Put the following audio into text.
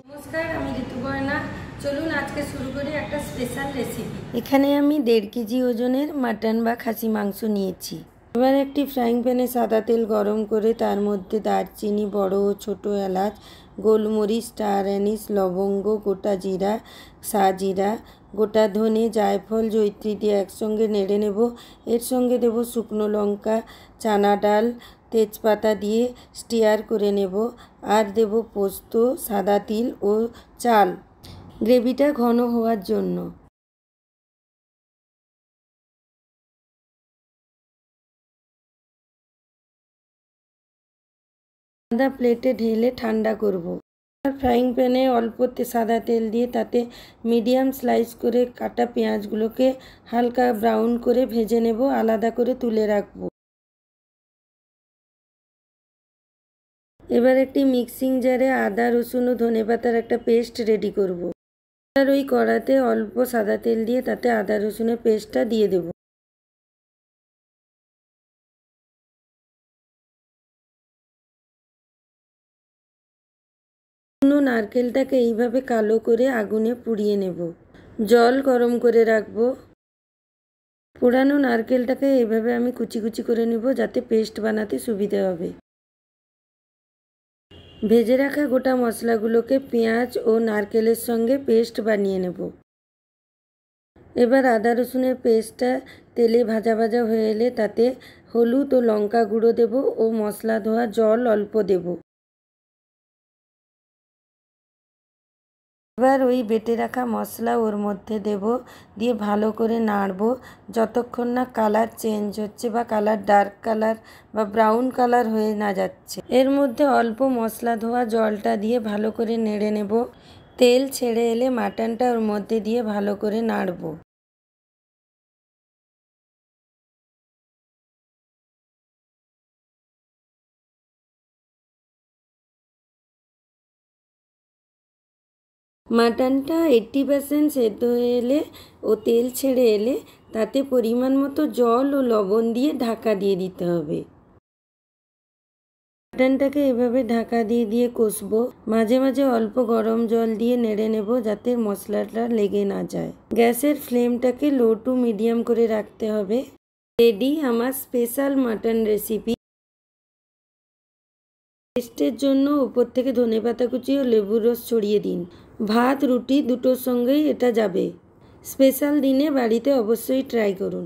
নমস্কার, আমি ঋতুপর্ণা। চলুন আজকে শুরু করি একটা স্পেশাল রেসিপি। এখানে আমি 1.5 কেজি ওজনের মাটন বা খাসি মাংস নিয়েছি। এবার একটি ফ্রাইং প্যানে সাদা তেল গরম করে তার মধ্যে দারচিনি, বড় ও ছোট এলাচ, গোলমরিচ, স্টার অ্যানিস, লবঙ্গ, গোটা জিরা, সাজিরা, গোটা ধনে, জায়ফল, জয়িত্রী দিয়ে একসঙ্গে নেড়ে নেব। এর সঙ্গে দেব শুকনো লঙ্কা, চানা ডাল, তেজপাতা দিয়ে স্টিয়ার করে নেব। আর দেব পোস্ত, সাদা তিল ও চাল গ্রেভিটা ঘন হওয়ার জন্য। সাদা প্লেটে ঢেলে ঠান্ডা করব। ফ্রাইং প্যানে অল্প সাদা তেল দিয়ে তাতে মিডিয়াম স্লাইস করে কাটা পেঁয়াজগুলোকে হালকা ব্রাউন করে ভেজে নেব, আলাদা করে তুলে রাখবো। এবার একটি মিক্সিং জারে আদা, রসুন ও ধনেপাতার একটা পেস্ট রেডি করব। আর ওই কড়াতে অল্প সাদা তেল দিয়ে তাতে আদা রসুনের পেস্টটা দিয়ে দেব। নারকেলটাকে এইভাবে কালো করে আগুনে পুড়িয়ে নেব। জল গরম করে রাখবো। পোড়ানো নারকেলটাকে এইভাবে আমি কুচি কুচি করে নেব, যাতে পেস্ট বানাতে সুবিধে হবে। ভেজে রাখা গোটা মশলাগুলোকে পেঁয়াজ ও নারকেলের সঙ্গে পেস্ট বানিয়ে নেব। এবার আদা রসুনের পেস্টটা তেলে ভাজা ভাজা হয়ে এলে তাতে হলুদ ও লঙ্কা গুঁড়ো দেব ও মশলা ধোয়া জল অল্প দেব। এবার ওই বেটে রাখা মশলা ওর মধ্যে দেব, দিয়ে ভালো করে নাড়বো যতক্ষণ না কালার চেঞ্জ হচ্ছে বা কালার ডার্ক কালার বা ব্রাউন কালার হয়ে না যাচ্ছে। এর মধ্যে অল্প মশলা ধোয়া জলটা দিয়ে ভালো করে নেড়ে নেব। তেল ছেড়ে এলে মাটনটা ওর মধ্যে দিয়ে ভালো করে নাড়বো। মাটনটা 80% সেদ্ধ হয়ে এলে ও তেল ছেড়ে এলে তাতে পরিমাণ মতো জল ও লবণ দিয়ে ঢাকা দিয়ে দিতে হবে। মাটনটাকে এভাবে ঢাকা দিয়ে দিয়ে কষবো। মাঝে মাঝে অল্প গরম জল দিয়ে নেড়ে নেব, যাতে মশলাটা লেগে না যায়। গ্যাসের ফ্লেমটাকে লো টু মিডিয়াম করে রাখতে হবে। রেডি আমার স্পেশাল মাটন রেসিপি। টেস্টের জন্য উপর থেকে ধনেপাতা কুচি ও লেবুর রস ছড়িয়ে দিন। ভাত, রুটি দুটোর সঙ্গেই এটা যাবে। স্পেশাল দিনে বাড়িতে অবশ্যই ট্রাই করুন।